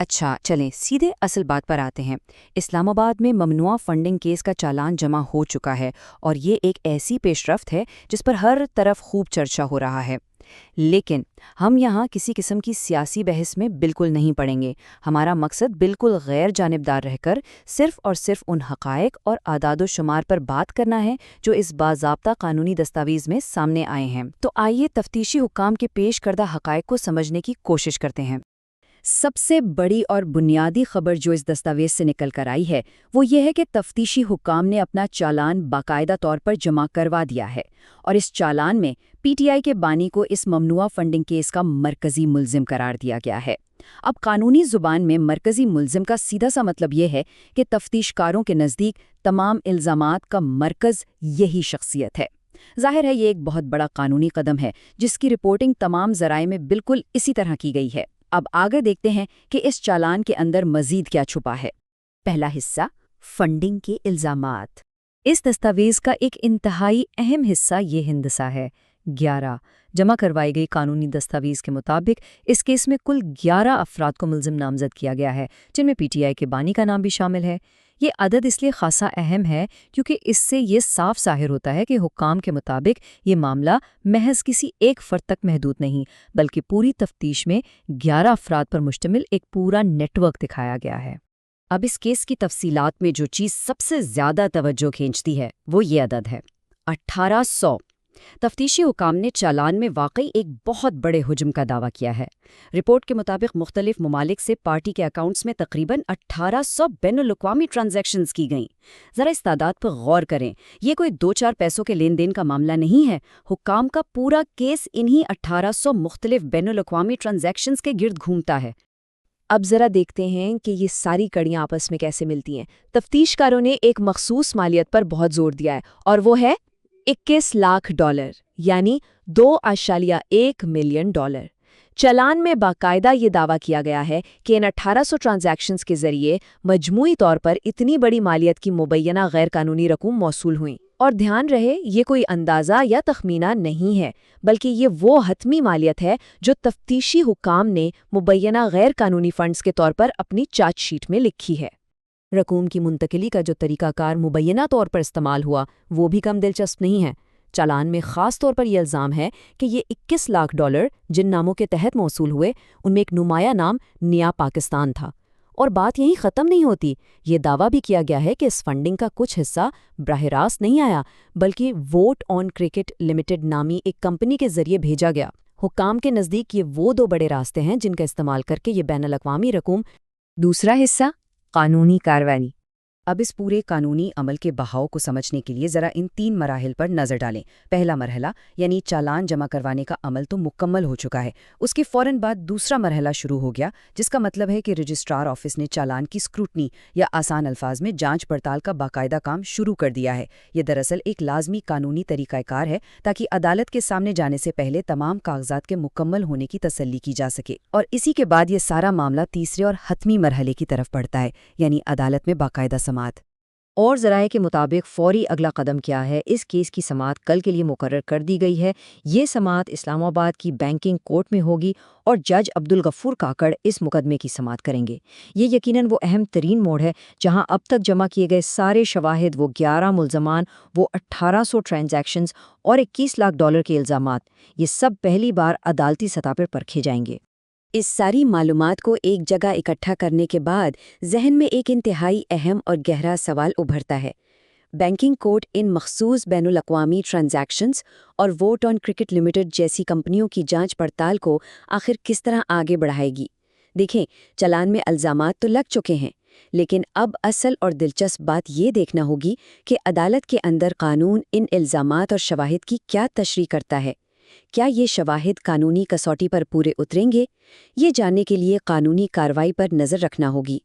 اچھا چلیں سیدھے اصل بات پر آتے ہیں۔ اسلام آباد میں ممنوعہ فنڈنگ کیس کا چالان جمع ہو چکا ہے اور یہ ایک ایسی پیش رفت ہے جس پر ہر طرف خوب چرچا ہو رہا ہے۔ لیکن ہم یہاں کسی قسم کی سیاسی بحث میں بالکل نہیں پڑیں گے۔ ہمارا مقصد بالکل غیر جانبدار رہ کر صرف اور صرف ان حقائق اور اعداد و شمار پر بات کرنا ہے جو اس باضابطہ قانونی دستاویز میں سامنے آئے ہیں۔ تو آئیے تفتیشی حکام کے پیش کردہ حقائق کو سمجھنے کی کوشش کرتے ہیں۔ سب سے بڑی اور بنیادی خبر جو اس دستاویز سے نکل کر آئی ہے وہ یہ ہے کہ تفتیشی حکام نے اپنا چالان باقاعدہ طور پر جمع کروا دیا ہے، اور اس چالان میں پی ٹی آئی کے بانی کو اس ممنوعہ فنڈنگ کیس کا مرکزی ملزم قرار دیا گیا ہے۔ اب قانونی زبان میں مرکزی ملزم کا سیدھا سا مطلب یہ ہے کہ تفتیش کاروں کے نزدیک تمام الزامات کا مرکز یہی شخصیت ہے۔ ظاہر ہے یہ ایک بہت بڑا قانونی قدم ہے جس کی رپورٹنگ تمام ذرائع میں بالکل اسی طرح کی گئی ہے۔ اب آگے دیکھتے ہیں کہ اس چالان کے اندر مزید کیا چھپا ہے۔ پہلا حصہ، فنڈنگ کے الزامات۔ اس دستاویز کا ایک انتہائی اہم حصہ یہ ہندسہ ہے۔ 11 جمع کروائی گئی قانونی دستاویز کے مطابق اس کیس میں کل 11 افراد کو ملزم نامزد کیا گیا ہے، جن میں پی ٹی آئی کے بانی کا نام بھی شامل ہے۔ یہ عدد اس لیے خاصا اہم ہے کیونکہ اس سے یہ صاف ظاہر ہوتا ہے کہ حکام کے مطابق یہ معاملہ محض کسی ایک فرد تک محدود نہیں، بلکہ پوری تفتیش میں 11 افراد پر مشتمل ایک پورا نیٹ ورک دکھایا گیا ہے۔ اب اس کیس کی تفصیلات میں جو چیز سب سے زیادہ توجہ کھینچتی ہے وہ یہ عدد ہے، 1800۔ تفتیشی حکام نے چالان میں واقعی ایک بہت بڑے حجم کا دعویٰ کیا ہے۔ رپورٹ کے مطابق مختلف ممالک سے پارٹی کے اکاؤنٹس میں تقریباً 1800 بین الاقوامی ٹرانزیکشنز کی گئیں۔ ذرا اس تعداد پر غور کریں، یہ کوئی 2-4 پیسوں کے لین دین کا معاملہ نہیں ہے۔ حکام کا پورا کیس انہی 1800 مختلف بین الاقوامی ٹرانزیکشنز کے گرد گھومتا ہے۔ اب ذرا دیکھتے ہیں کہ یہ ساری کڑیاں آپس میں کیسے ملتی ہیں۔ تفتیش کاروں نے ایک مخصوص مالیت پر بہت زور دیا ہے اور وہ ہے $21 لاکھ، یعنی $2.1 ملین۔ چالان میں باقاعدہ یہ دعویٰ کیا گیا ہے کہ ان 1800 ٹرانزیکشنز کے ذریعے مجموعی طور پر اتنی بڑی مالیت کی مبینہ غیر قانونی رقوم موصول ہوئیں۔ اور دھیان رہے یہ کوئی اندازہ یا تخمینہ نہیں ہے، بلکہ یہ وہ حتمی مالیت ہے جو تفتیشی حکام نے مبینہ غیر قانونی فنڈز کے طور پر اپنی چارج شیٹ میں لکھی ہے۔ رقوم کی منتقلی کا جو طریقہ کار مبینہ طور پر استعمال ہوا وہ بھی کم دلچسپ نہیں ہے۔ چالان میں خاص طور پر یہ الزام ہے کہ یہ $21 لاکھ جن ناموں کے تحت موصول ہوئے ان میں ایک نمایاں نام نیا پاکستان تھا۔ اور بات یہیں ختم نہیں ہوتی، یہ دعویٰ بھی کیا گیا ہے کہ اس فنڈنگ کا کچھ حصہ براہ راست نہیں آیا بلکہ ووٹ آن کرکٹ لمیٹڈ نامی ایک کمپنی کے ذریعے بھیجا گیا۔ حکام کے نزدیک یہ وہ 2 بڑے راستے ہیں جن کا استعمال کر کے یہ بین الاقوامی رقوم۔ دوسرا حصہ، قانونی کارروائی۔ اب اس پورے قانونی عمل کے بہاؤ کو سمجھنے کے لیے ذرا ان 3 مراحل پر نظر ڈالیں۔ پہلا مرحلہ یعنی چالان جمع کروانے کا عمل تو مکمل ہو چکا ہے، اس کے فوراً بعد دوسرا مرحلہ شروع ہو گیا، جس کا مطلب ہے کہ رجسٹرار آفس نے چالان کی اسکروٹنی یا آسان الفاظ میں جانچ پڑتال کا باقاعدہ کام شروع کر دیا ہے۔ یہ دراصل ایک لازمی قانونی طریقہ کار ہے تاکہ عدالت کے سامنے جانے سے پہلے تمام کاغذات کے مکمل ہونے کی تسلی کی جا سکے، اور اسی کے بعد یہ سارا معاملہ تیسرے اور حتمی مرحلے کی طرف بڑھتا ہے، یعنی عدالت میں باقاعدہ سماعت۔ اور ذرائع کے مطابق فوری اگلا قدم کیا ہے؟ اس کیس کی سماعت کل کے لیے مقرر کر دی گئی ہے۔ یہ سماعت اسلام آباد کی بینکنگ کورٹ میں ہوگی اور جج عبدالغفور کاکڑ اس مقدمے کی سماعت کریں گے۔ یہ یقیناً وہ اہم ترین موڑ ہے جہاں اب تک جمع کیے گئے سارے شواہد، وہ 11 ملزمان، وہ 1800 ٹرانزیکشنز اور $21 لاکھ کے الزامات، یہ سب پہلی بار عدالتی سطح پر پرکھے جائیں گے۔ اس ساری معلومات کو ایک جگہ اکٹھا کرنے کے بعد ذہن میں ایک انتہائی اہم اور گہرا سوال ابھرتا ہے۔ بینکنگ کورٹ ان مخصوص بین الاقوامی ٹرانزیکشنز اور ووٹ آن کرکٹ لمیٹڈ جیسی کمپنیوں کی جانچ پڑتال کو آخر کس طرح آگے بڑھائے گی؟ دیکھیں، چالان میں الزامات تو لگ چکے ہیں، لیکن اب اصل اور دلچسپ بات یہ دیکھنا ہوگی کہ عدالت کے اندر قانون ان الزامات اور شواہد کی کیا تشریح کرتا ہے۔ کیا یہ شواہد قانونی کسوٹی پر پورے اتریں گے؟ یہ جاننے کے لیے قانونی کارروائی پر نظر رکھنا ہوگی۔